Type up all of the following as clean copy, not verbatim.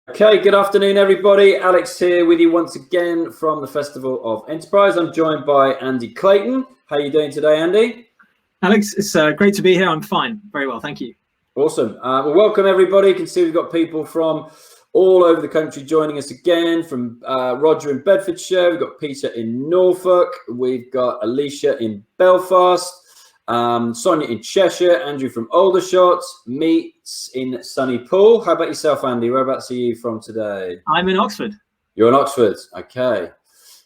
Okay, good afternoon, everybody. Alex here with you once again from the Festival of Enterprise. I'm joined by Andy Clayton. How are you doing today, Andy? Alex, it's great to be here. I'm fine. Very well, thank you. Awesome. Well, welcome, everybody. You can see we've got people from all over the country joining us again, from Roger in Bedfordshire. We've got Peter in Norfolk. We've got Alicia in Belfast. Sonia in Cheshire, Andrew from Aldershot, Meets in Sunny Pool. How about yourself, Andy? Whereabouts are you from today? I'm in Oxford. You're in Oxford. Okay,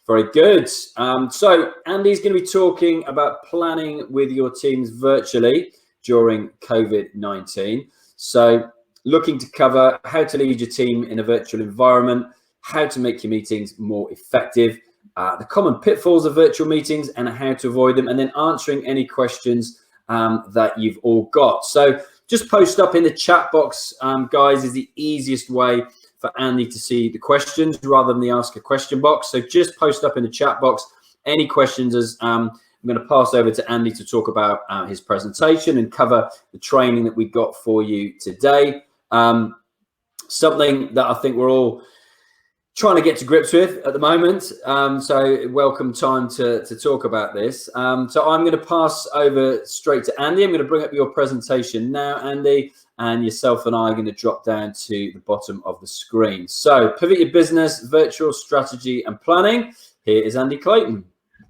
very good. So Andy's going to be talking about planning with your teams virtually during COVID-19. So looking to cover how to lead your team in a virtual environment, how to make your meetings more effective, the common pitfalls of virtual meetings and how to avoid them, and then answering any questions that you've all got. So just post up in the chat box, guys, is the easiest way for Andy to see the questions rather than the ask a question box. So just post up in the chat box any questions as I'm going to pass over to Andy to talk about his presentation and cover the training that we've got for you today. Something that I think we're all trying to get to grips with at the moment. So welcome time to talk about this. So I'm going to pass over straight to Andy. I'm going to bring up your presentation now, Andy, and yourself and I are going to drop down to the bottom of the screen. So pivot your business, virtual strategy and planning. Here is Andy Clayton.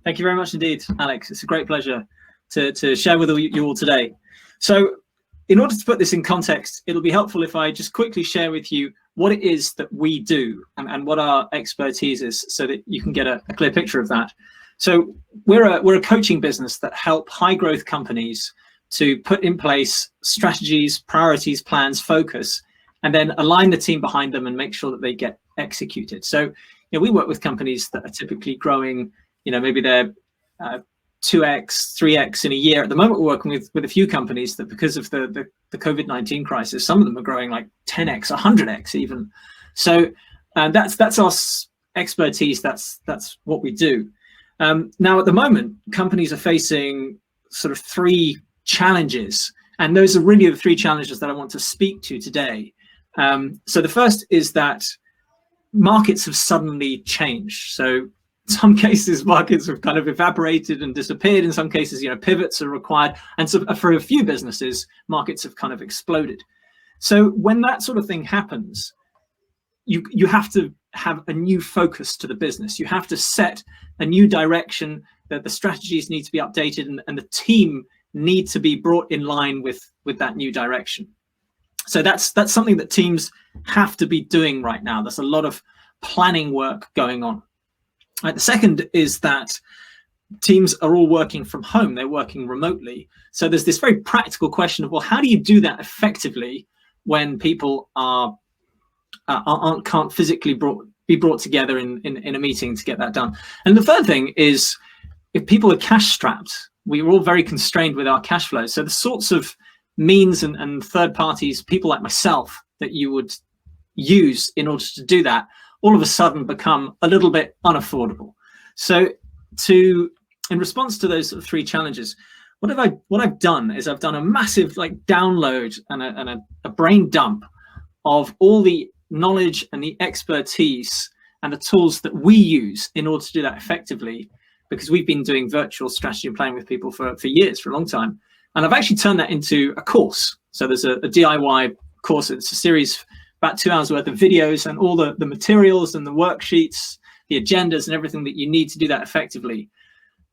Thank you very much indeed, Alex. It's a great pleasure to share with you all today. So in order to put this in context, it'll be helpful if I just quickly share with you what it is that we do and what our expertise is so that you can get a clear picture of that. So we're a coaching business that help high growth companies to put in place strategies, priorities, plans, focus, and then align the team behind them and make sure that they get executed. So we work with companies that are typically growing, maybe they're 2x, 3x in a year. At the moment, we're working with a few companies that, because of the COVID-19 crisis, some of them are growing like 10x, 100x even. So that's our expertise. That's what we do. Now, at the moment, companies are facing sort of three challenges, and those are really the three challenges that I want to speak to today. So the first is that markets have suddenly changed. So in some cases, markets have kind of evaporated and disappeared. In some cases, pivots are required. And so for a few businesses, markets have kind of exploded. So when that sort of thing happens, you have to have a new focus to the business. You have to set a new direction, that the strategies need to be updated and the team need to be brought in line with that new direction. So that's something that teams have to be doing right now. There's a lot of planning work going on. The second is that teams are all working from home. They're working remotely. So there's this very practical question of, well, how do you do that effectively when people can't physically be brought together in a meeting to get that done? And the third thing is, if people are cash strapped, we're all very constrained with our cash flow. So the sorts of means and third parties, people like myself, that you would use in order to do that, all of a sudden become a little bit unaffordable. So in response to those sort of three challenges, what I've done is I've done a massive download and a brain dump of all the knowledge and the expertise and the tools that we use in order to do that effectively, because we've been doing virtual strategy and planning with people for years, for a long time. And I've actually turned that into a course. So there's a DIY course. It's a series, about 2 hours worth of videos and all the materials and the worksheets, the agendas and everything that you need to do that effectively.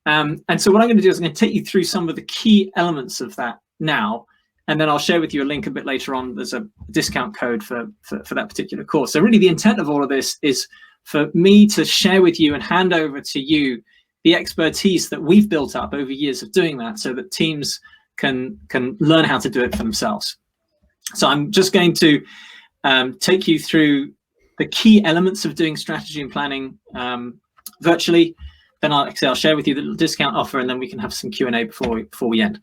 And so what I'm going to do is I'm going to take you through some of the key elements of that now, and then I'll share with you a link a bit later on. There's a discount code for that particular course. So really the intent of all of this is for me to share with you and hand over to you the expertise that we've built up over years of doing that, so that teams can learn how to do it for themselves. So I'm just going to take you through the key elements of doing strategy and planning virtually. Then I'll share with you the discount offer, and then we can have some Q&A before we end.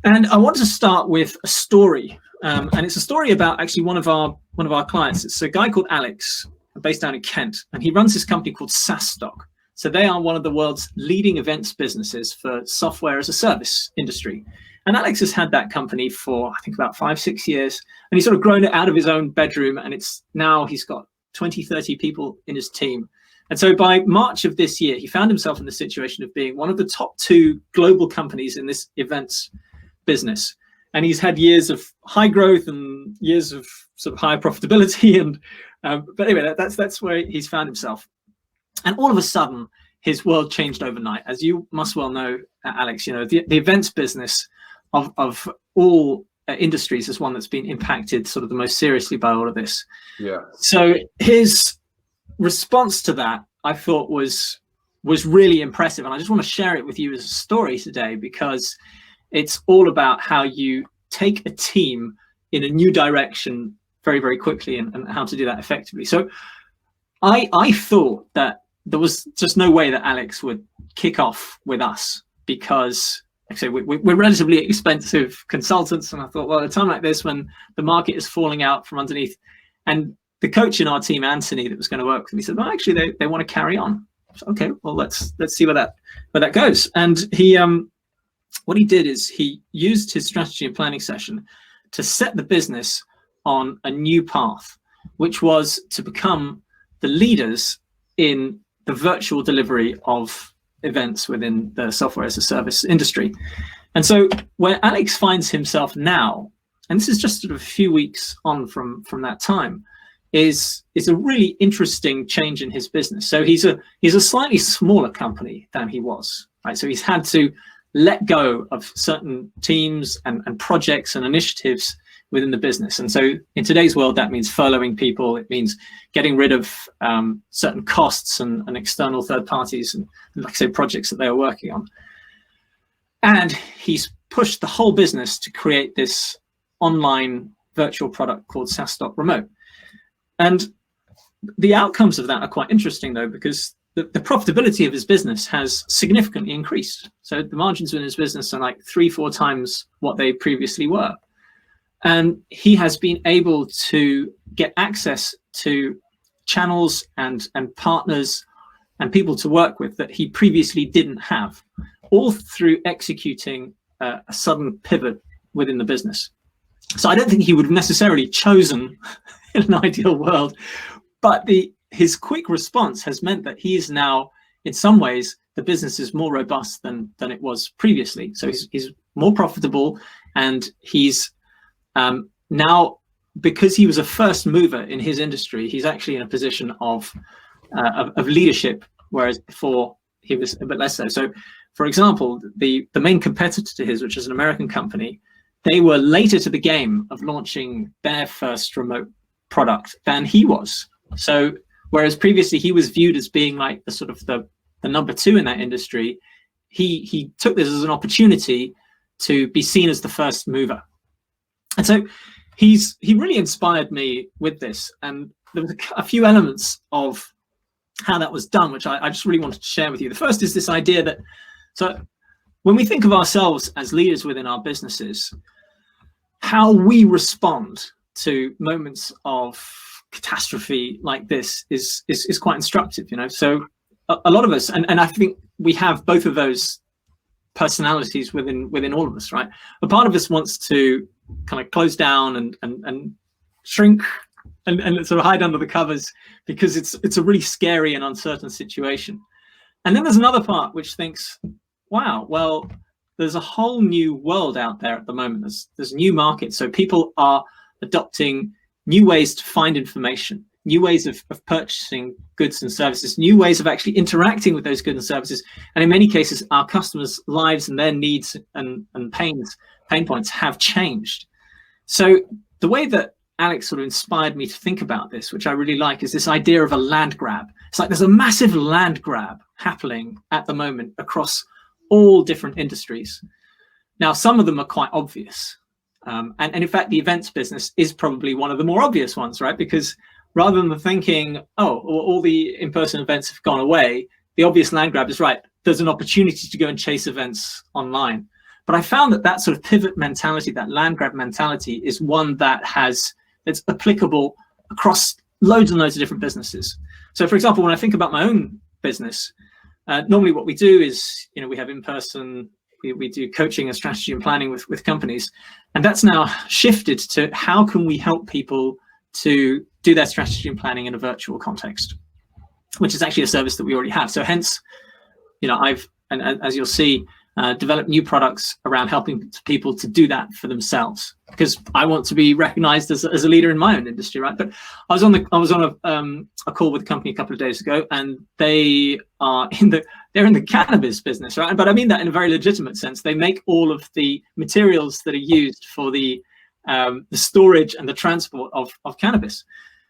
And I want to start with a story, and it's a story about actually one of our clients. It's a guy called Alex, based down in Kent, and he runs this company called SaaStock. So they are one of the world's leading events businesses for software as a service industry. And Alex has had that company for, I think, about 5-6 years. And he's sort of grown it out of his own bedroom. And it's now he's got 20-30 people in his team. And so by March of this year, he found himself in the situation of being one of the top 2 global companies in this events business. And he's had years of high growth and years of sort of high profitability. And but anyway, that's where he's found himself. And all of a sudden, his world changed overnight. As you must well know, Alex, you know, the events business of all industries is one that's been impacted sort of the most seriously by all of this. Yeah. So his response to that, I thought, was really impressive. And I just want to share it with you as a story today, because it's all about how you take a team in a new direction very, very quickly, and how to do that effectively. So I thought that there was just no way that Alex would kick off with us, because like I say, we're relatively expensive consultants. And I thought, well, at a time like this, when the market is falling out from underneath, and the coach in our team, Anthony, that was going to work with me, said, well, actually, they want to carry on. So, okay, well, let's see where that goes. And he what he did is he used his strategy and planning session to set the business on a new path, which was to become the leaders in the virtual delivery of events within the software as a service industry. And so where Alex finds himself now, and this is just sort of a few weeks on from that time, is a really interesting change in his business. So he's a slightly smaller company than he was, right? So he's had to let go of certain teams and projects and initiatives within the business. And so in today's world, that means furloughing people. It means getting rid of certain costs and external third parties and, like I say, projects that they are working on. And he's pushed the whole business to create this online virtual product called SaaS.remote. And the outcomes of that are quite interesting, though, because the profitability of his business has significantly increased. So the margins in his business are like 3-4 times what they previously were. And he has been able to get access to channels and partners and people to work with that he previously didn't have, all through executing a sudden pivot within the business. So I don't think he would have necessarily chosen in an ideal world, but his quick response has meant that he is now, in some ways, the business is more robust than it was previously. So he's more profitable, and he's now, because he was a first mover in his industry, he's actually in a position of leadership, whereas before he was a bit less so. So, for example, the main competitor to his, which is an American company, they were later to the game of launching their first remote product than he was. So, whereas previously he was viewed as being like the sort of the number 2 in that industry, he took this as an opportunity to be seen as the first mover. And so he really inspired me with this. And there was a few elements of how that was done, which I just really wanted to share with you. The first is this idea that, so when we think of ourselves as leaders within our businesses, how we respond to moments of catastrophe like this is quite instructive, you know. So a lot of us, and I think we have both of those personalities within all of us, right? A part of us wants to kind of close down and shrink and sort of hide under the covers because it's a really scary and uncertain situation. And then there's another part which thinks, wow, well, there's a whole new world out there at the moment. There's new markets. So people are adopting new ways to find information, new ways of purchasing goods and services, new ways of actually interacting with those goods and services. And in many cases, our customers' lives and their needs and pain points have changed. So the way that Alex sort of inspired me to think about this, which I really like, is this idea of a land grab. It's like there's a massive land grab happening at the moment across all different industries. Now, some of them are quite obvious. And in fact, the events business is probably one of the more obvious ones, right? Because rather than thinking, oh, all the in-person events have gone away, the obvious land grab is, right, there's an opportunity to go and chase events online. But I found that sort of pivot mentality, that land grab mentality, is one that's applicable across loads and loads of different businesses. So, for example, when I think about my own business, normally what we do is, you know, we have in-person we do coaching and strategy and planning with companies, and that's now shifted to how can we help people to do their strategy and planning in a virtual context, which is actually a service that we already have. So hence, I've, and as you'll see, developed new products around helping people to do that for themselves, because I want to be recognized as a leader in my own industry, right? But I was on a call with a company a couple of days ago, and they're in the cannabis business, right? But I mean that in a very legitimate sense. They make all of the materials that are used for the storage and the transport of cannabis.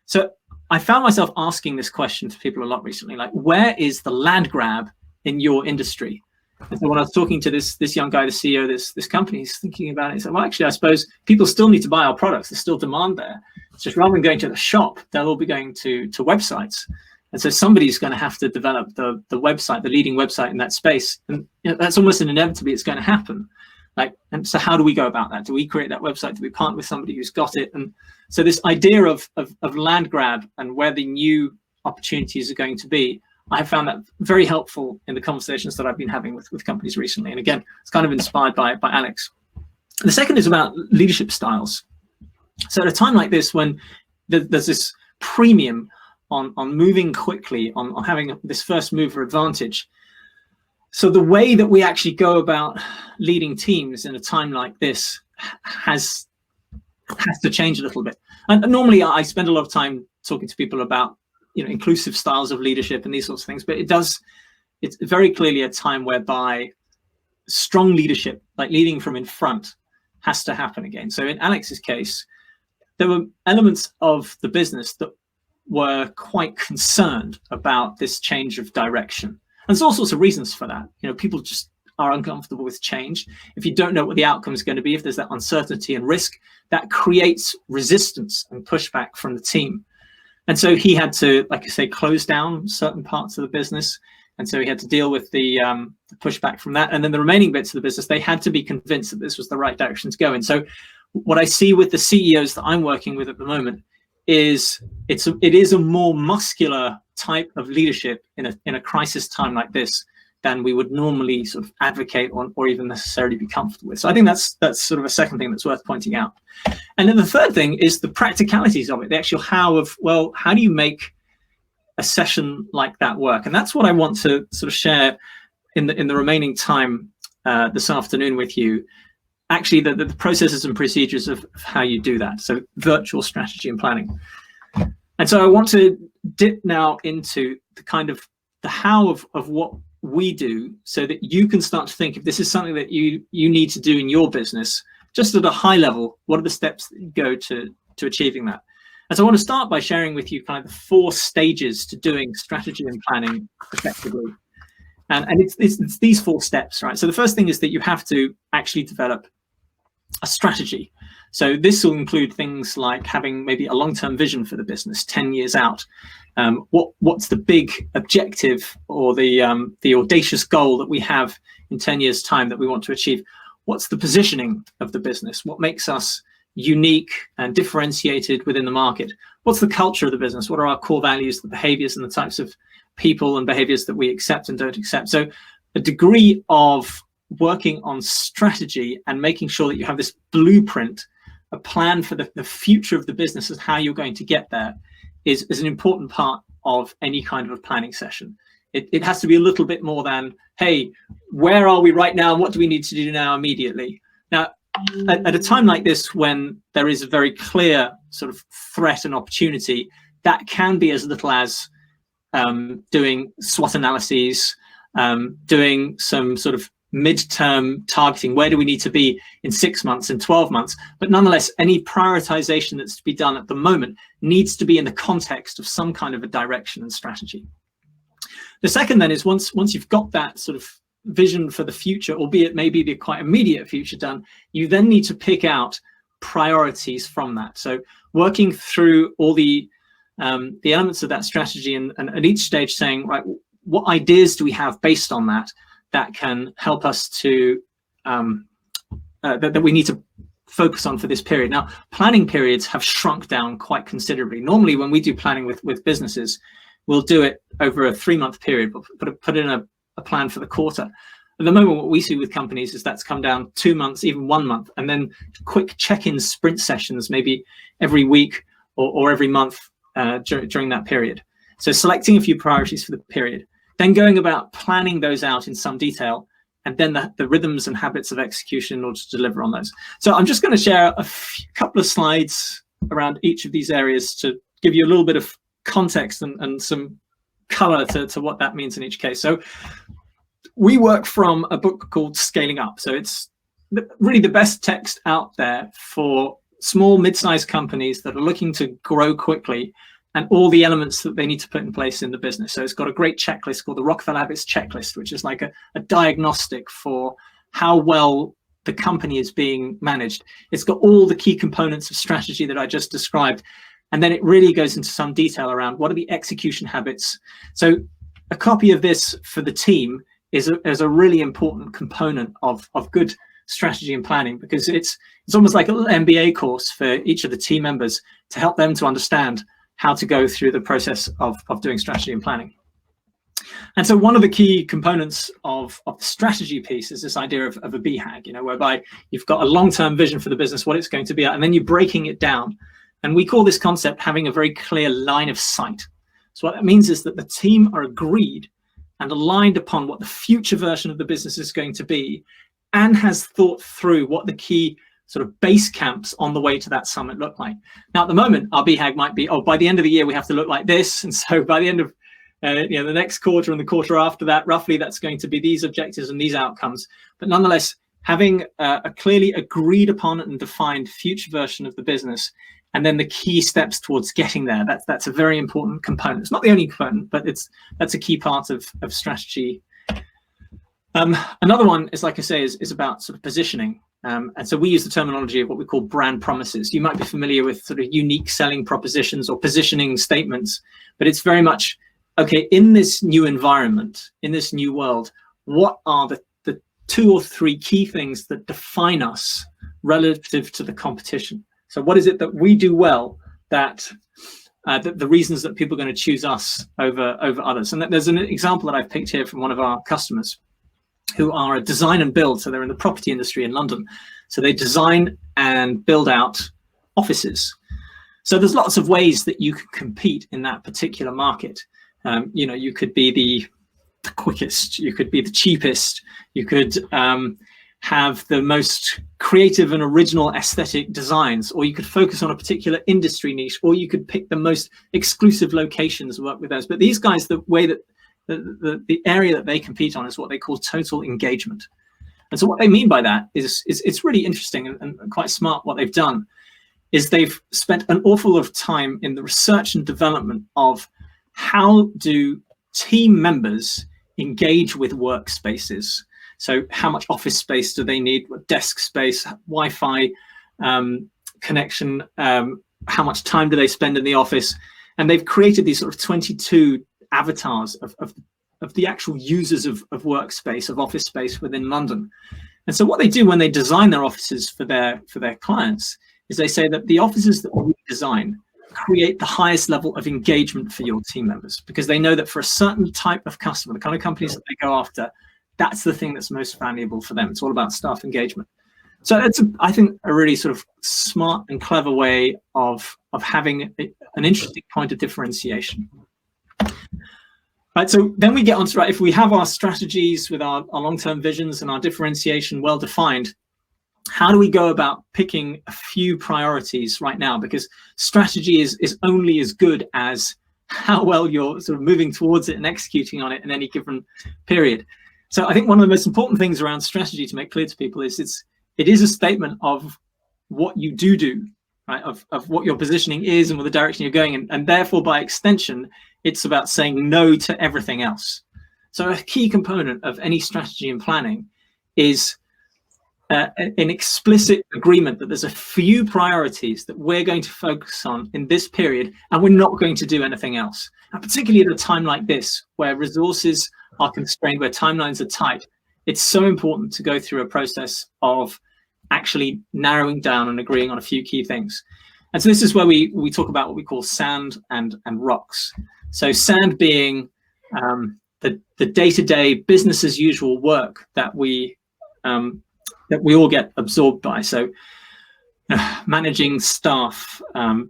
So I found myself asking this question to people a lot recently, like, where is the land grab in your industry? And so when I was talking to this young guy, the CEO of this company, he's thinking about it. He said, well, actually, I suppose people still need to buy our products. There's still demand there. It's just rather than going to the shop, they'll all be going to websites. And so somebody's going to have to develop the website, the leading website in that space. And that's almost an inevitably it's going to happen. And so how do we go about that? Do we create that website? Do we partner with somebody who's got it? And so this idea of land grab and where the new opportunities are going to be, I have found that very helpful in the conversations that I've been having with companies recently. And again, it's kind of inspired by Alex. The second is about leadership styles. So at a time like this, when there's this premium on moving quickly, on having this first mover advantage, so the way that we actually go about leading teams in a time like this has to change a little bit. And normally I spend a lot of time talking to people about inclusive styles of leadership and these sorts of things, but it's very clearly a time whereby strong leadership, like leading from in front, has to happen again. So in Alex's case, there were elements of the business that were quite concerned about this change of direction. And there's all sorts of reasons for that. People just are uncomfortable with change. If you don't know what the outcome is going to be, if there's that uncertainty and risk, that creates resistance and pushback from the team. And so he had to, like I say, close down certain parts of the business. And so he had to deal with the pushback from that. And then the remaining bits of the business, they had to be convinced that this was the right direction to go in. So what I see with the CEOs that I'm working with at the moment is it is a more muscular type of leadership in a crisis time like this than we would normally sort of advocate on or even necessarily be comfortable with. So I think that's sort of a second thing that's worth pointing out. And then the third thing is the practicalities of it, the actual how do you make a session like that work? And that's what I want to sort of share in the remaining time this afternoon with you. Actually, the processes and procedures of how you do that. So virtual strategy and planning. And so I want to dip now into the kind of the how of what we do, so that you can start to think if this is something that you need to do in your business, just at a high level, what are the steps that you go to achieving that? And so I want to start by sharing with you kind of the 4 stages to doing strategy and planning effectively. And it's these 4 steps, right? So the first thing is that you have to actually develop a strategy. So this will include things like having maybe a long-term vision for the business, 10 years out. What's the big objective or the audacious goal that we have in 10 years' time that we want to achieve? What's the positioning of the business? What makes us unique and differentiated within the market? What's the culture of the business? What are our core values, the behaviors and the types of people and behaviors that we accept and don't accept? So a degree of working on strategy and making sure that you have this blueprint, a plan for the future of the business and how you're going to get there is an important part of any kind of a planning session. It has to be a little bit more than, hey, where are we right now? What do we need to do now immediately? Now, at a time like this, when there is a very clear sort of threat and opportunity, that can be as little as doing SWOT analyses, doing some sort of midterm targeting. Where do we need to be in 6 months and 12 months? But nonetheless, any prioritization that's to be done at the moment needs to be in the context of some kind of a direction and strategy. The second then is once you've got that sort of vision for the future, albeit maybe the quite immediate future done, you then need to pick out priorities from that. So working through all the elements of that strategy and at each stage saying, right, what ideas do we have based on that can help us to that we need to focus on for this period. Now, planning periods have shrunk down quite considerably. Normally, when we do planning with businesses, we'll do it over a 3-month period. We'll put in a plan for the quarter. At the moment, what we see with companies is that's come down 2 months, even 1 month, and then quick check-in sprint sessions, maybe every week or every month during that period. So selecting a few priorities for the period, then going about planning those out in some detail, and then the rhythms and habits of execution in order to deliver on those. So I'm just going to share a couple of slides around each of these areas to give you a little bit of context and some color to what that means in each case. So we work from a book called Scaling Up. So it's really the best text out there for small, mid-sized companies that are looking to grow quickly, and all the elements that they need to put in place in the business. So it's got a great checklist called the Rockefeller Habits Checklist, which is like a diagnostic for how well the company is being managed. It's got all the key components of strategy that I just described. And then it really goes into some detail around what are the execution habits. So a copy of this for the team is a really important component of good strategy and planning, because it's almost like a little MBA course for each of the team members to help them to understand how to go through the process of doing strategy and planning. And so one of the key components of the strategy piece is this idea of a BHAG, whereby you've got a long-term vision for the business, what it's going to be at, and then you're breaking it down. And we call this concept having a very clear line of sight. So what that means is that the team are agreed and aligned upon what the future version of the business is going to be, and has thought through what the key sort of base camps on the way to that summit look like. Now, at the moment, our BHAG might be, by the end of the year, we have to look like this. And so by the end of the next quarter and the quarter after that, roughly, that's going to be these objectives and these outcomes. But nonetheless, having a clearly agreed upon and defined future version of the business, and then the key steps towards getting there, that's a very important component. It's not the only component, but that's a key part of strategy. Another one is, like I say, is about sort of positioning. And so we use the terminology of what we call brand promises. You might be familiar with sort of unique selling propositions or positioning statements, but it's very much, okay, in this new environment, in this new world, what are the 2 or 3 key things that define us relative to the competition? So what is it that we do well that the reasons that people are going to choose us over others? And there's an example that I've picked here from one of our customers, who are a design and build. So they're in the property industry in London. So they design and build out offices. So there's lots of ways that you can compete in that particular market. You could be the quickest, you could be the cheapest, you could have the most creative and original aesthetic designs, or you could focus on a particular industry niche, or you could pick the most exclusive locations and work with those. But these guys, the way that the area that they compete on is what they call total engagement. And so what they mean by that is it's really interesting and quite smart. What they've done is they've spent an awful lot of time in the research and development of how do team members engage with workspaces. So how much office space do they need, what desk space, Wi-Fi connection, how much time do they spend in the office? And they've created these sort of 22 avatars of the actual users of workspace, of office space within London. And so what they do when they design their offices for their clients is they say that the offices that we design create the highest level of engagement for your team members, because they know that for a certain type of customer, the kind of companies that they go after, that's the thing that's most valuable for them. It's all about staff engagement. So it's, I think, a really sort of smart and clever way of having an interesting point of differentiation. Right, so then we get on to, if we have our strategies with our long-term visions and our differentiation well defined, how do we go about picking a few priorities right now? Because strategy is only as good as how well you're sort of moving towards it and executing on it in any given period. So I think one of the most important things around strategy to make clear to people is it is a statement of what you do, right? Of what your positioning is and what the direction you're going in, and therefore by extension, it's about saying no to everything else. So a key component of any strategy and planning is an explicit agreement that there's a few priorities that we're going to focus on in this period, and we're not going to do anything else. And particularly at a time like this, where resources are constrained, where timelines are tight, it's so important to go through a process of actually narrowing down and agreeing on a few key things. And so this is where we talk about what we call sand and rocks. So sand being the the day-to-day business as usual work that we all get absorbed by. So managing staff,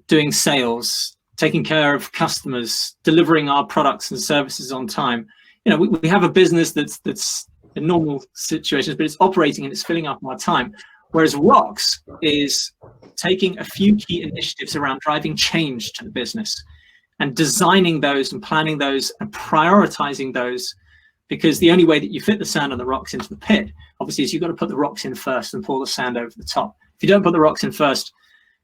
doing sales, taking care of customers, delivering our products and services on time. We have a business that's in normal situations, but it's operating and it's filling up our time. Whereas Rocks is taking a few key initiatives around driving change to the business and designing those and planning those and prioritizing those, because the only way that you fit the sand and the rocks into the pit, obviously, is you've got to put the rocks in first and pour the sand over the top. If you don't put the rocks in first,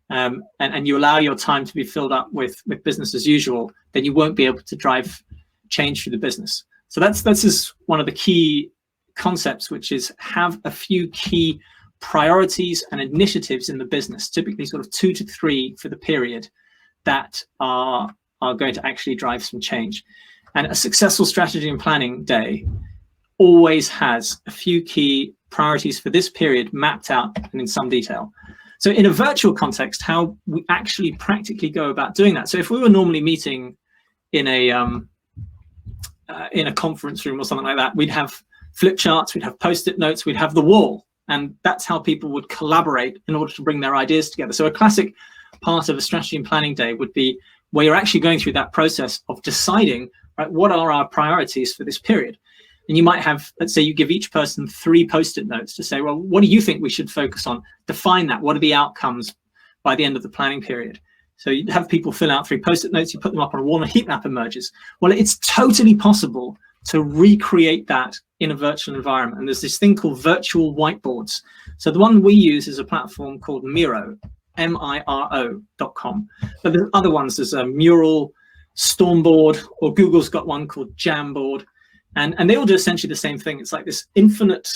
and you allow your time to be filled up with business as usual, then you won't be able to drive change through the business. So that's just one of the key concepts, which is have a few key priorities and initiatives in the business, typically sort of 2 to 3 for the period, that are going to actually drive some change. And a successful strategy and planning day always has a few key priorities for this period mapped out and in some detail. So in a virtual context, how we actually practically go about doing that. So if we were normally meeting in a conference room or something like that, we'd have flip charts, we'd have post-it notes, we'd have the wall. And that's how people would collaborate in order to bring their ideas together. So a classic part of a strategy and planning day would be where you're actually going through that process of deciding, right, what are our priorities for this period? And you might have, let's say you give each person 3 post-it notes to say, well, what do you think we should focus on? Define that. What are the outcomes by the end of the planning period? So you have people fill out 3 post-it notes, you put them up on a wall and a heat map emerges. Well, it's totally possible to recreate that in a virtual environment. And there's this thing called virtual whiteboards. So the one we use is a platform called Miro, Miro.com. But there's other ones. There's a Mural, Stormboard, or Google's got one called Jamboard. And they all do essentially the same thing. It's like this infinite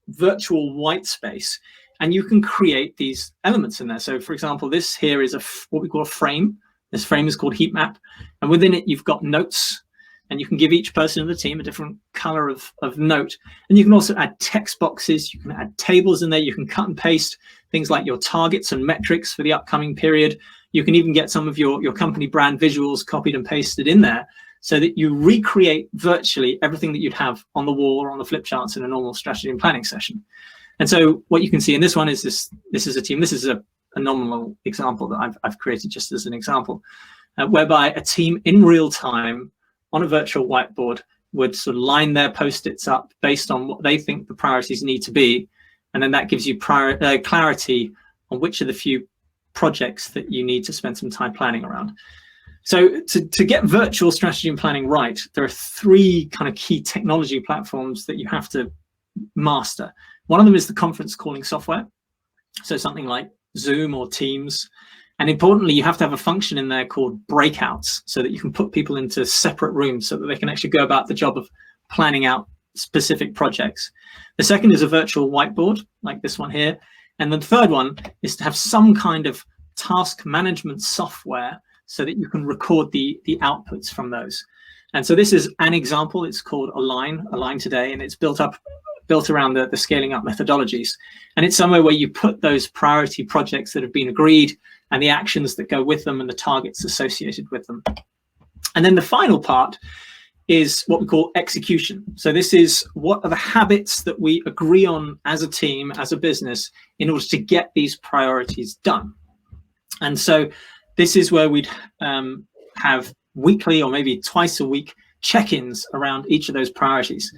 virtual white space. And you can create these elements in there. So for example, this here is what we call a frame. This frame is called heat map. And within it, you've got notes. And you can give each person in the team a different color of note. And you can also add text boxes. You can add tables in there. You can cut and paste things like your targets and metrics for the upcoming period. You can even get some of your company brand visuals copied and pasted in there so that you recreate virtually everything that you'd have on the wall or on the flip charts in a normal strategy and planning session. And so what you can see in this one is this is a team. This is a nominal example that I've created just as an example, whereby a team in real time on a virtual whiteboard would sort of line their post-its up based on what they think the priorities need to be. And then that gives you clarity on which of the few projects that you need to spend some time planning around. So to get virtual strategy and planning right, there are 3 kind of key technology platforms that you have to master. One of them is the conference calling software. So something like Zoom or Teams. And importantly, you have to have a function in there called breakouts so that you can put people into separate rooms so that they can actually go about the job of planning out specific projects. The second is a virtual whiteboard like this one here. And the third one is to have some kind of task management software so that you can record the outputs from those. And so this is an example. It's called Align Today, and it's built around the scaling up methodologies. And it's somewhere where you put those priority projects that have been agreed and the actions that go with them and the targets associated with them. And then the final part is what we call execution. So this is what are the habits that we agree on as a team, as a business, in order to get these priorities done. And so this is where we'd have weekly or maybe twice a week check-ins around each of those priorities.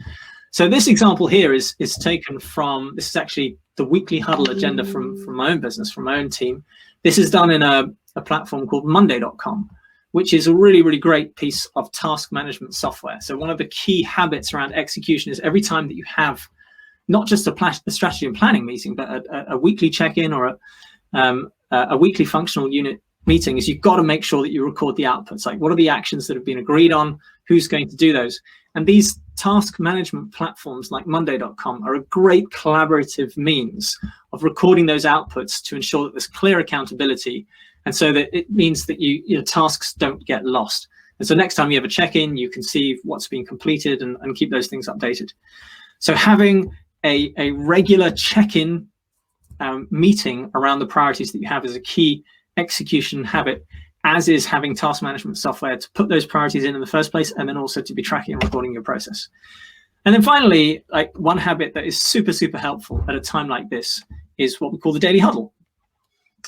So this example here is taken from, this is actually the weekly huddle agenda from my own business, from my own team. This is done in a platform called Monday.com, which is a really, really great piece of task management software. So one of the key habits around execution is every time that you have not just a strategy and planning meeting, but a weekly check-in or a weekly functional unit meeting, is you've got to make sure that you record the outputs. Like, what are the actions that have been agreed on? Who's going to do those? And these task management platforms like Monday.com are a great collaborative means of recording those outputs to ensure that there's clear accountability. And so that it means that your tasks don't get lost. And so next time you have a check-in, you can see what's been completed and keep those things updated. So having a regular check-in meeting around the priorities that you have is a key execution habit. as is having task management software to put those priorities in the first place, and then also to be tracking and recording your process. And then finally, like one habit that is super, super helpful at a time like this is what we call the daily huddle.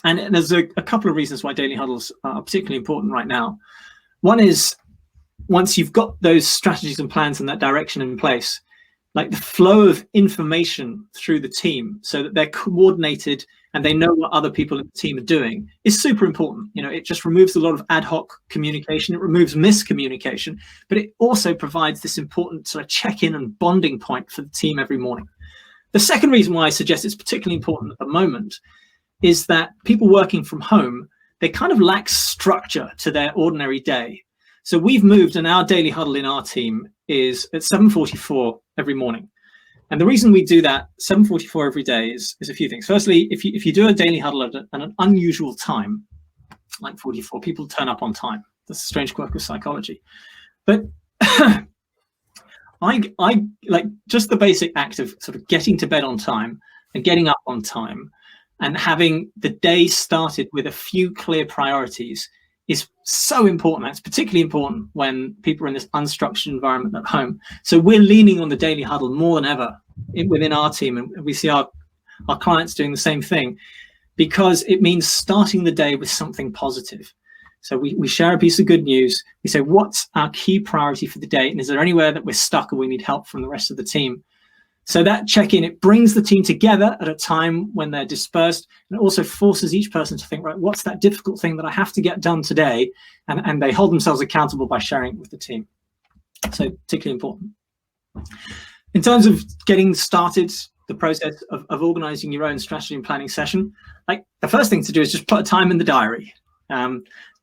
And there's a couple of reasons why daily huddles are particularly important right now. One is, once you've got those strategies and plans and that direction in place, like the flow of information through the team so that they're coordinated and they know what other people in the team are doing is super important. You know, it just removes a lot of ad hoc communication. It removes miscommunication, but it also provides this important sort of check-in and bonding point for the team every morning. The second reason why I suggest it's particularly important at the moment is that people working from home, they kind of lack structure to their ordinary day. So we've moved, and our daily huddle in our team is at 7:44 every morning. And the reason we do that 7:44 every day is a few things. Firstly, if you do a daily huddle at an unusual time, like 44, people turn up on time. That's a strange quirk of psychology. But I like just the basic act of sort of getting to bed on time and getting up on time and having the day started with a few clear priorities is so important. That's particularly important when people are in this unstructured environment at home. So we're leaning on the daily huddle more than ever within our team, and we see our clients doing the same thing, because it means starting the day with something positive. So we share a piece of good news. We say, what's our key priority for the day? And is there anywhere that we're stuck or we need help from the rest of the team? So that check-in, it brings the team together at a time when they're dispersed, and it also forces each person to think, right, what's that difficult thing that I have to get done today? And they hold themselves accountable by sharing it with the team. So particularly important. In terms of getting started, the process of organizing your own strategy and planning session, like the first thing to do is just put a time in the diary.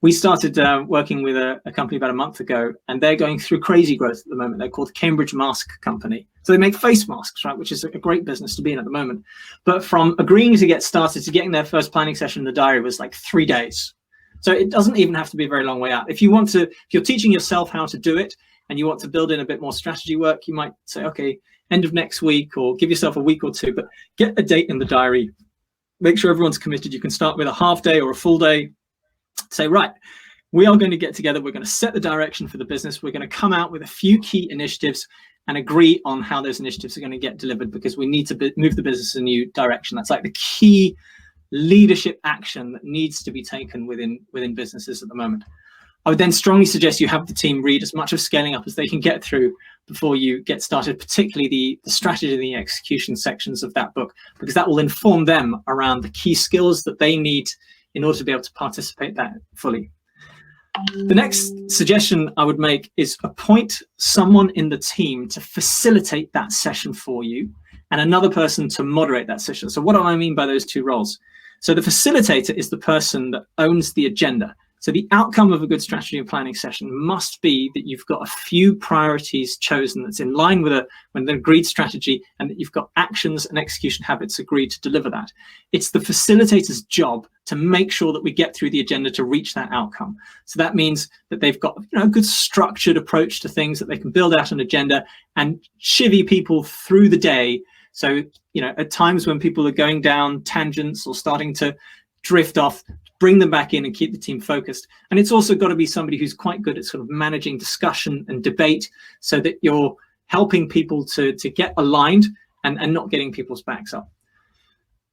We started working with a company about a month ago, and they're going through crazy growth at the moment. They're called Cambridge Mask Company. So they make face masks, right, which is a great business to be in at the moment. But from agreeing to get started to getting their first planning session in the diary was like 3 days. So it doesn't even have to be a very long way out. If you're teaching yourself how to do it and you want to build in a bit more strategy work, you might say, okay, end of next week, or give yourself a week or two, but get a date in the diary. Make sure everyone's committed. You can start with a half day or a full day. Say, right, we are going to get together. We're going to set the direction for the business. We're going to come out with a few key initiatives and agree on how those initiatives are going to get delivered, because we need to move the business in a new direction. That's like the key leadership action that needs to be taken within businesses at the moment. I would then strongly suggest you have the team read as much of scaling up as they can get through before you get started, particularly the strategy and the execution sections of that book, because that will inform them around the key skills that they need in order to be able to participate that fully. The next suggestion I would make is appoint someone in the team to facilitate that session for you and another person to moderate that session. So what do I mean by those two roles? So the facilitator is the person that owns the agenda. So the outcome of a good strategy and planning session must be that you've got a few priorities chosen that's in line with an agreed strategy, and that you've got actions and execution habits agreed to deliver that. It's the facilitator's job to make sure that we get through the agenda to reach that outcome. So that means that they've got a good structured approach to things, that they can build out an agenda and chivvy people through the day. So, at times when people are going down tangents or starting to drift off, bring them back in and keep the team focused. And it's also got to be somebody who's quite good at sort of managing discussion and debate, so that you're helping people to get aligned and not getting people's backs up.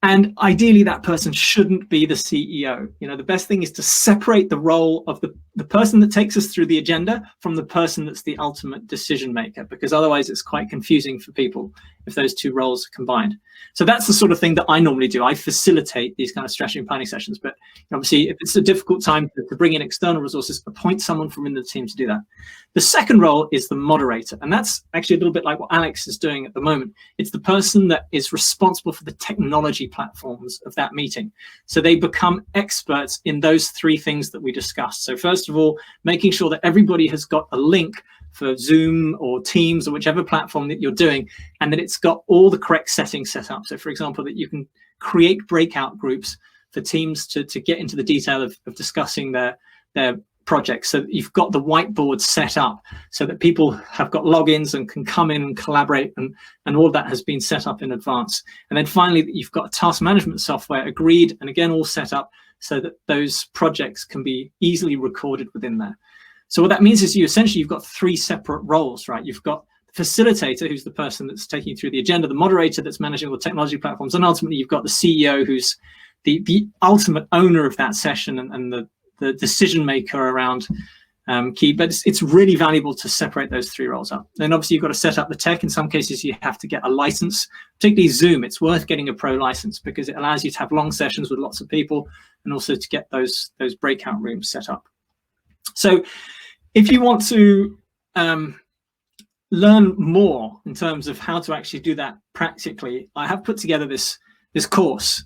And ideally, that person shouldn't be the CEO. The best thing is to separate the role of the person that takes us through the agenda from the person that's the ultimate decision maker, because otherwise it's quite confusing for people if those two roles are combined. So that's the sort of thing that I normally do. I facilitate these kind of strategy and planning sessions, but obviously if it's a difficult time to bring in external resources, appoint someone from in the team to do that. The second role is the moderator, and that's actually a little bit like what Alex is doing at the moment. It's the person that is responsible for the technology platforms of that meeting. So they become experts in those three things that we discussed. So first of all, making sure that everybody has got a link for Zoom or Teams or whichever platform that you're doing, and that it's got all the correct settings set up. So for example, that you can create breakout groups for teams to get into the detail of discussing their projects. So that you've got the whiteboard set up so that people have got logins and can come in and collaborate, and all of that has been set up in advance. And then finally, that you've got task management software agreed and again all set up so that those projects can be easily recorded within there. So what that means is you've got 3 separate roles, right? You've got the facilitator, who's the person that's taking you through the agenda, the moderator that's managing all the technology platforms, and ultimately you've got the CEO, who's the ultimate owner of that session and the decision maker around key. But it's really valuable to separate those 3 roles up. Then obviously you've got to set up the tech. In some cases you have to get a license, particularly Zoom. It's worth getting a pro license because it allows you to have long sessions with lots of people, and also to get those breakout rooms set up. So if you want to learn more in terms of how to actually do that practically, I have put together this course.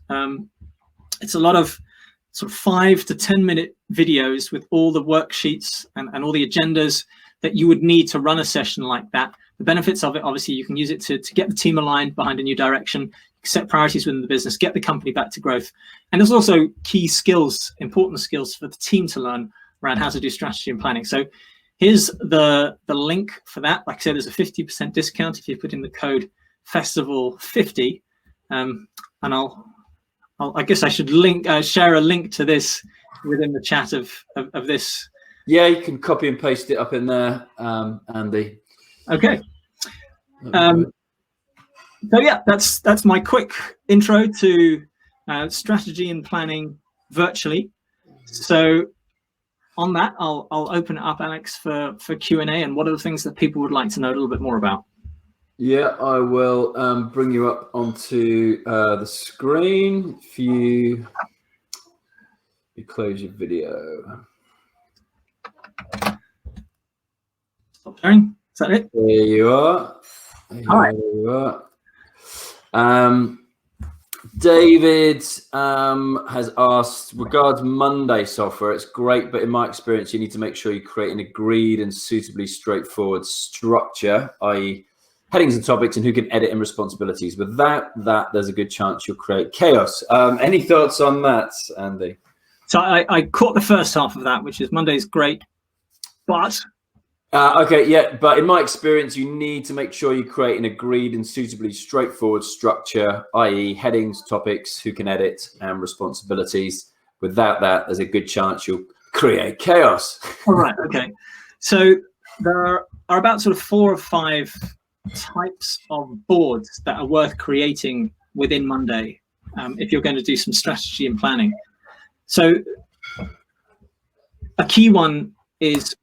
It's a lot of sort of 5 to 10 minute videos with all the worksheets and all the agendas that you would need to run a session like that. The benefits of it, obviously, you can use it to get the team aligned behind a new direction, set priorities within the business, get the company back to growth. And there's also key skills, important skills for the team to learn around how to do strategy and planning. So here's the link for that. Like I said, there's a 50% discount if you put in the code festival50. And I guess I should share a link to this within the chat of this. Yeah, you can copy and paste it up in there, Andy. Okay. So yeah, that's my quick intro to strategy and planning virtually. So on that, I'll open it up, Alex, for Q&A. And what are the things that people would like to know a little bit more about? Yeah, I will bring you up onto the screen. If you close your video. Stop sharing. Is that it? There you are. All right. There you are. David has asked, regards Monday software, it's great, but in my experience, you need to make sure you create an agreed and suitably straightforward structure, i.e. headings and topics and who can edit and responsibilities. Without that, there's a good chance you'll create chaos. Any thoughts on that, Andy? So I caught the first half of that, which is Monday's great, but... Okay, yeah, but in my experience, you need to make sure you create an agreed and suitably straightforward structure, i.e. headings, topics, who can edit, and responsibilities. Without that, there's a good chance you'll create chaos. All right, okay. So there are about sort of 4 or 5 types of boards that are worth creating within Monday if you're going to do some strategy and planning. So a key one is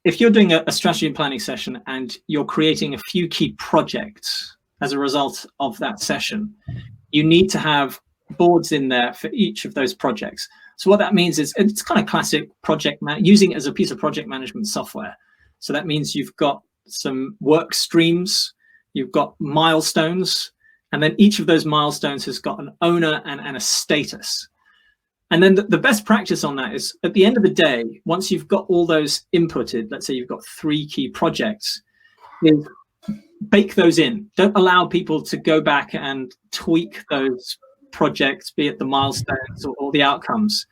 if you're doing a strategy and planning session and you're creating a few key projects as a result of that session, you need to have boards in there for each of those projects. So what that means is it's kind of classic using it as a piece of project management software. So that means you've got some work streams, you've got milestones, and then each of those milestones has got an owner and a status. And then the best practice on that is at the end of the day, once you've got all those inputted, let's say you've got 3 key projects, is bake those in. Don't allow people to go back and tweak those projects, be it the milestones or the outcomes.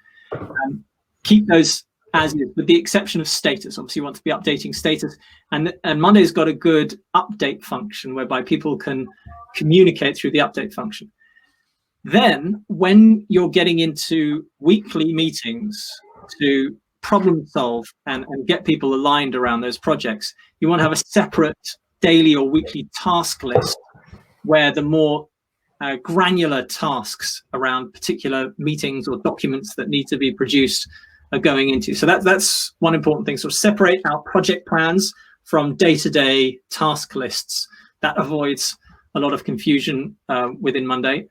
Keep those as is, with the exception of status. Obviously, you want to be updating status. And Monday's got a good update function whereby people can communicate through the update function. Then when you're getting into weekly meetings to problem solve and get people aligned around those projects, you want to have a separate daily or weekly task list where the more granular tasks around particular meetings or documents that need to be produced are going into. So that's one important thing. So separate out project plans from day-to-day task lists. That avoids a lot of confusion within Monday.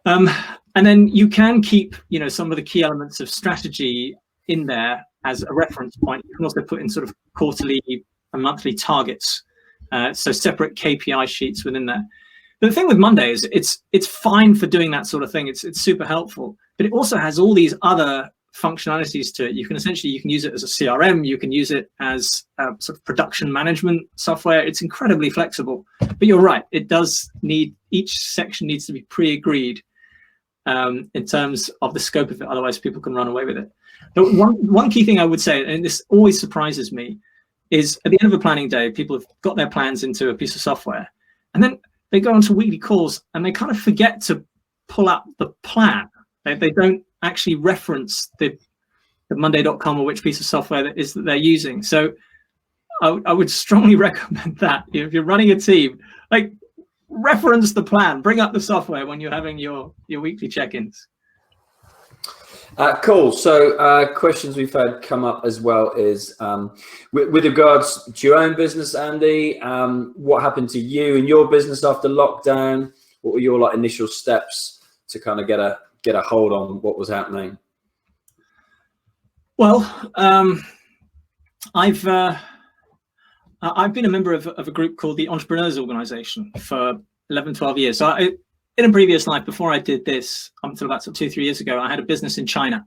And then you can keep, some of the key elements of strategy in there as a reference point. You can also put in sort of quarterly and monthly targets, so separate KPI sheets within there. But the thing with Monday is it's fine for doing that sort of thing. It's super helpful, but it also has all these other functionalities to it. You can use it as a CRM. You can use it as a sort of production management software. It's incredibly flexible. But you're right. It does need, each section needs to be pre-agreed in terms of the scope of it. Otherwise, people can run away with it. But one key thing I would say, and this always surprises me, is at the end of a planning day, people have got their plans into a piece of software, and then they go onto weekly calls and they kind of forget to pull up the plan. They don't actually reference the Monday.com or which piece of software that they're using. So I would strongly recommend that if you're running a team, like, reference the plan, bring up the software when you're having your weekly check-ins. Cool. So questions we've had come up as well is with regards to your own business, Andy, what happened to you and your business after lockdown? What were your initial steps to kind of get a hold on what was happening? Well, I've been a member of a group called the Entrepreneurs Organization for 11, 12 years. So in a previous life, before I did this, up until about 2-3 years ago, I had a business in China,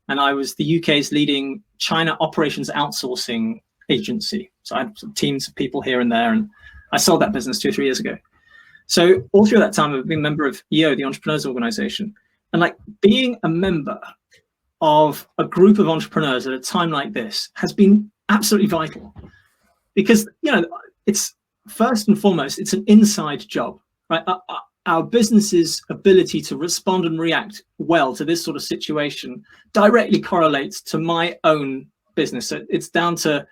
and I was the UK's leading China operations outsourcing agency. So I had some teams of people here and there, and I sold that business 2 or 3 years ago. So all through that time, I've been a member of EO, the Entrepreneurs Organization, and being a member of a group of entrepreneurs at a time like this has been absolutely vital, because it's first and foremost, it's an inside job, right? Our business's ability to respond and react well to this sort of situation directly correlates to my own business. So it's down to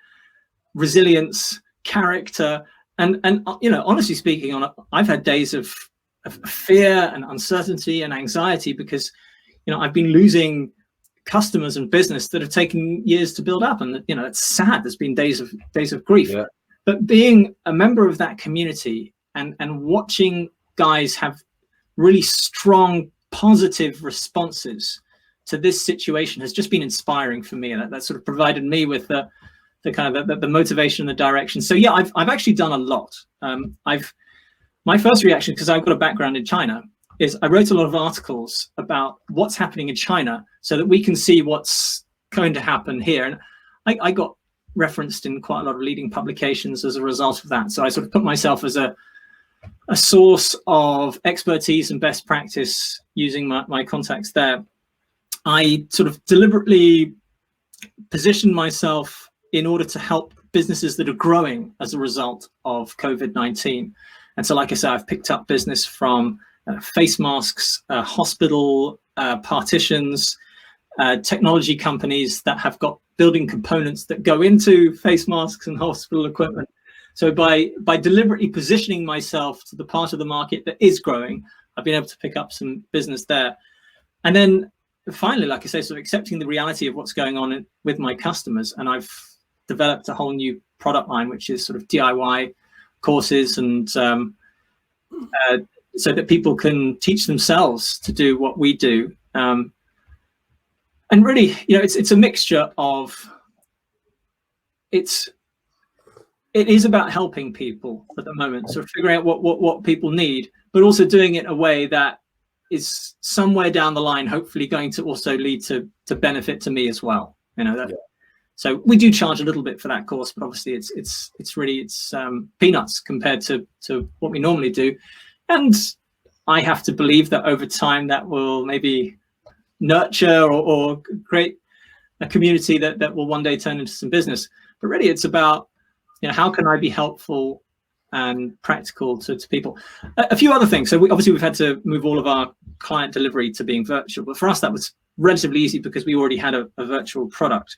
resilience, character, and honestly speaking, I've had days of fear and uncertainty and anxiety because I've been losing customers and business that have taken years to build up, and it's sad. There's been days of grief. Yeah. But being a member of that community and watching guys have really strong, positive responses to this situation has just been inspiring for me. And that sort of provided me with the kind of the motivation and the direction. So yeah, I've actually done a lot. My first reaction, because I've got a background in China, is I wrote a lot of articles about what's happening in China so that we can see what's going to happen here. And I got referenced in quite a lot of leading publications as a result of that. So I sort of put myself as a source of expertise and best practice using my contacts there. I sort of deliberately positioned myself in order to help businesses that are growing as a result of COVID-19. And so, like I said, I've picked up business from face masks, hospital partitions, technology companies that have got building components that go into face masks and hospital equipment. So by deliberately positioning myself to the part of the market that is growing, I've been able to pick up some business there. And then finally, like I say, sort of accepting the reality of what's going on with my customers. And I've developed a whole new product line, which is sort of DIY courses, and so that people can teach themselves to do what we do. And really, it's a mixture of, it is about helping people at the moment, sort of figuring out what people need, but also doing it in a way that is somewhere down the line, hopefully going to also lead to benefit to me as well. Yeah. So we do charge a little bit for that course, but obviously it's really peanuts compared to what we normally do. And I have to believe that over time that will maybe nurture or create a community that will one day turn into some business. But really, it's about how can I be helpful and practical to people. A few other things. So we've had to move all of our client delivery to being virtual, but for us that was relatively easy because we already had a virtual product.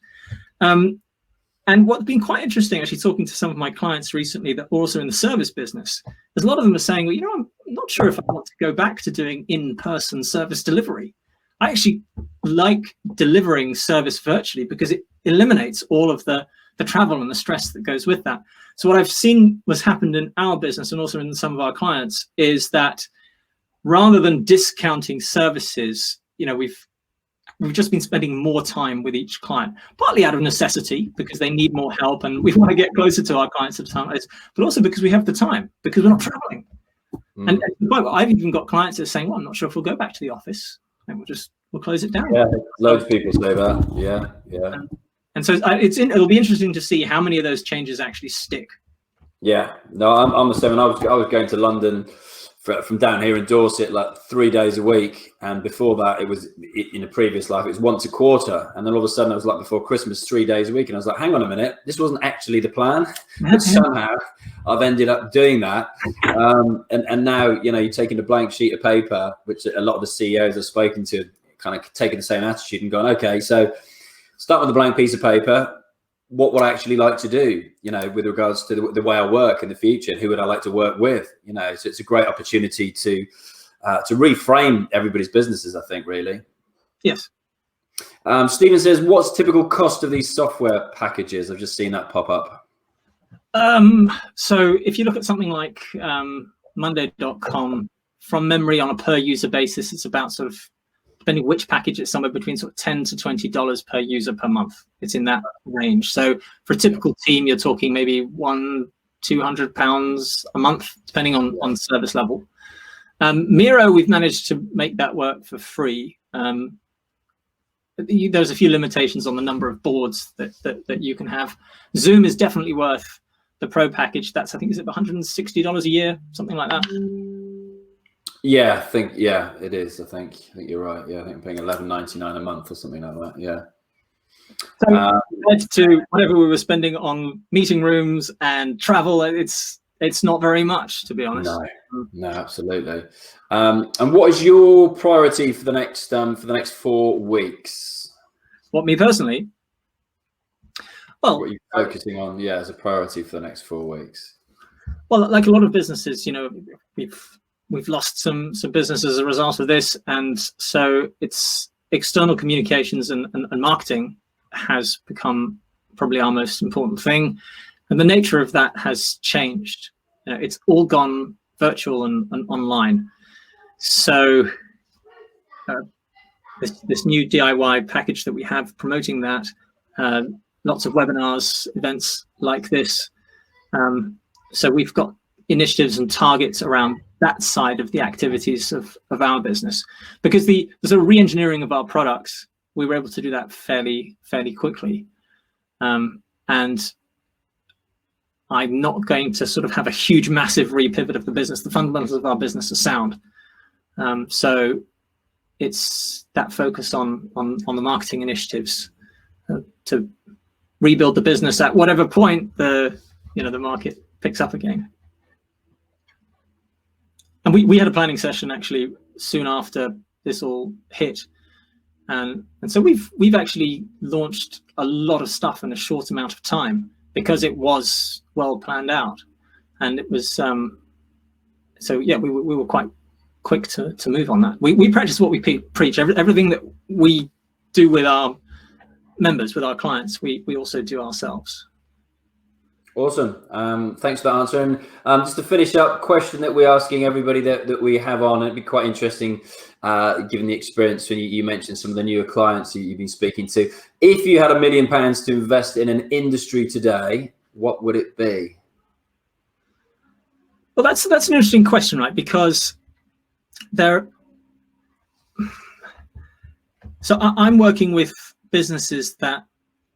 And what's been quite interesting, actually, talking to some of my clients recently that are also in the service business, is a lot of them are saying, well, I'm not sure if I want to go back to doing in-person service delivery. I actually like delivering service virtually because it eliminates all of the travel and the stress that goes with that. So what I've seen was happened in our business and also in some of our clients is that rather than discounting services, we've just been spending more time with each client, partly out of necessity because they need more help and we want to get closer to our clients at the time, but also because we have the time, because we're not traveling. And I've even got clients that are saying, well, I'm not sure if we'll go back to the office, and we'll close it down. Yeah, loads of people say that. Yeah. And so it'll be interesting to see how many of those changes actually stick. Yeah, no, I'm the same. I was going to London from down here in Dorset 3 days a week, and before that it was in a previous life it was once a quarter, and then all of a sudden it was before Christmas 3 days a week, and I was like, hang on a minute, this wasn't actually the plan, but somehow I've ended up doing that. And now you're taking a blank sheet of paper, which a lot of the CEOs I've spoken to kind of taken the same attitude and gone, okay, so start with a blank piece of paper. What would I actually like to do, with regards to the way I work in the future, and who would I like to work with? So it's a great opportunity to reframe everybody's businesses, I think, really. Yes. Stephen says, what's typical cost of these software packages? I've just seen that pop up. So if you look at something like Monday.com, from memory on a per user basis, it's about sort of, depending which package, it's somewhere between sort of $10 to $20 per user per month. It's in that range. So for a typical team, you're talking maybe £200 a month, depending on service level. Miro, we've managed to make that work for free. There's a few limitations on the number of boards that you can have. Zoom is definitely worth the pro package. That's, I think, is it $160 a year, something like that? Yeah, I think, it is. I think you're right. Yeah, I think I'm paying $11.99 a month or something like that. Yeah. So compared to whatever we were spending on meeting rooms and travel, it's not very much, to be honest. No, absolutely. And what is your priority for the next 4 weeks? What, me personally? Well, what are you focusing on? As a priority for the next 4 weeks. Well, like a lot of businesses, we've lost some business as a result of this, and so it's external communications and marketing has become probably our most important thing, and the nature of that has changed. It's all gone virtual and online. So this new DIY package that we have promoting that, lots of webinars, events like this. So we've got initiatives and targets around that side of the activities of our business, because the sort of re-engineering of our products, we were able to do that fairly quickly. And I'm not going to sort of have a huge, massive repivot of the business. The fundamentals of our business are sound. So it's that focus on the marketing initiatives to rebuild the business at whatever point the market picks up again. And we had a planning session actually soon after this all hit, and so we've actually launched a lot of stuff in a short amount of time, because it was well planned out, and it was we were quite quick to move on that. We practice what we preach. Everything that we do with our members, with our clients, we also do ourselves. Awesome. Thanks for that answer. And just to finish up, question that we're asking everybody that we have on, it'd be quite interesting, given the experience when you mentioned some of the newer clients you've been speaking to. If you had £1 million to invest in an industry today, what would it be? Well, that's an interesting question, right? Because I'm working with businesses that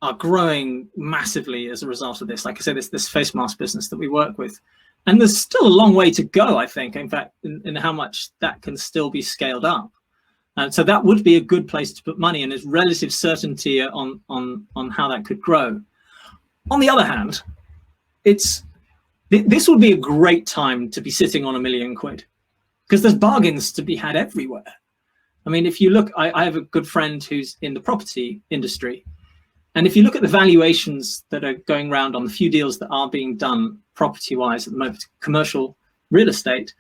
are growing massively as a result of this. Like I said, this face mask business that we work with, and there's still a long way to go, I think, in fact, in how much that can still be scaled up. And so that would be a good place to put money, and there's relative certainty on how that could grow. On the other hand, this would be a great time to be sitting on £1 million, because there's bargains to be had everywhere. I mean, if you look, I have a good friend who's in the property industry, and if you look at the valuations that are going around on the few deals that are being done property-wise at the moment, commercial real estate,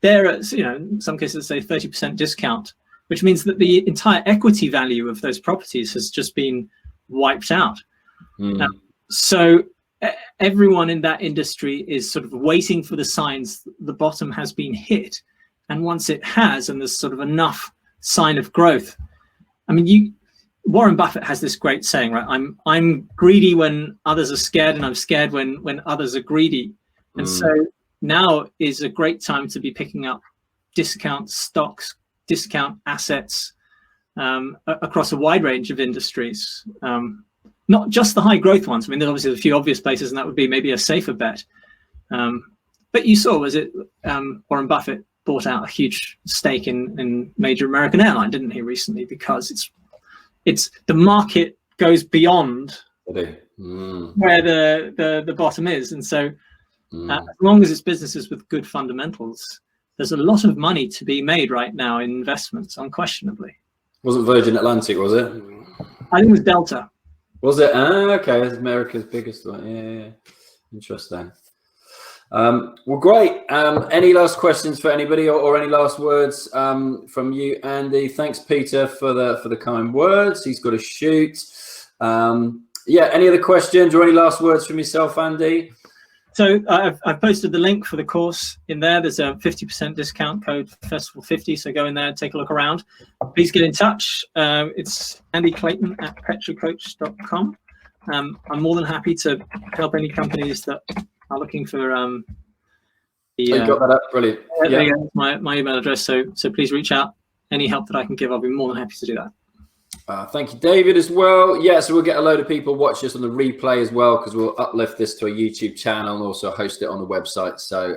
they're at, in some cases, say 30% discount, which means that the entire equity value of those properties has just been wiped out. So everyone in that industry is sort of waiting for the signs that the bottom has been hit. And once it has, and there's sort of enough sign of growth, I mean, Warren Buffett has this great saying, right? I'm greedy when others are scared, and I'm scared when others are greedy. And so now is a great time to be picking up discount stocks, discount assets across a wide range of industries. Not just the high growth ones. I mean, there's obviously a few obvious places, and that would be maybe a safer bet. But you saw, Warren Buffett bought out a huge stake in major American airline, didn't he, recently? Because it's the market goes beyond where the bottom is, and so as long as it's businesses with good fundamentals, there's a lot of money to be made right now in investments, unquestionably. Wasn't Virgin Atlantic, was it? I think it was Delta. Was it? Okay, that's America's biggest one. Yeah. Interesting. Well, great. Any last questions for anybody, or any last words from you, Andy? Thanks, Peter, for the kind words. He's got to shoot. Yeah. Any other questions or any last words from yourself, Andy? So I've posted the link for the course in there. There's a 50% discount code, Festival50. So go in there, take a look around. Please get in touch. It's andyclayton@petrocoach.com. I'm more than happy to help any companies that are looking for You got that up, brilliant. Yeah, my email address. So please reach out. Any help that I can give, I'll be more than happy to do that. Thank you, David, as well. Yeah, so we'll get a load of people watch this on the replay as well, because we'll uplift this to a YouTube channel and also host it on the website. So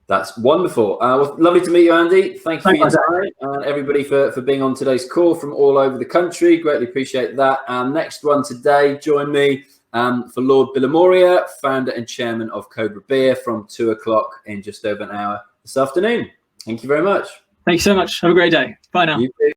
that's wonderful. Well, lovely to meet you, Andy. Thank you for your time, and everybody for being on today's call from all over the country. Greatly appreciate that. Next one today, join me for Lord Billamoria, founder and chairman of Cobra Beer, from 2 o'clock in just over an hour this afternoon. Thank you very much. Thank you so much. Have a great day. Bye now. You too.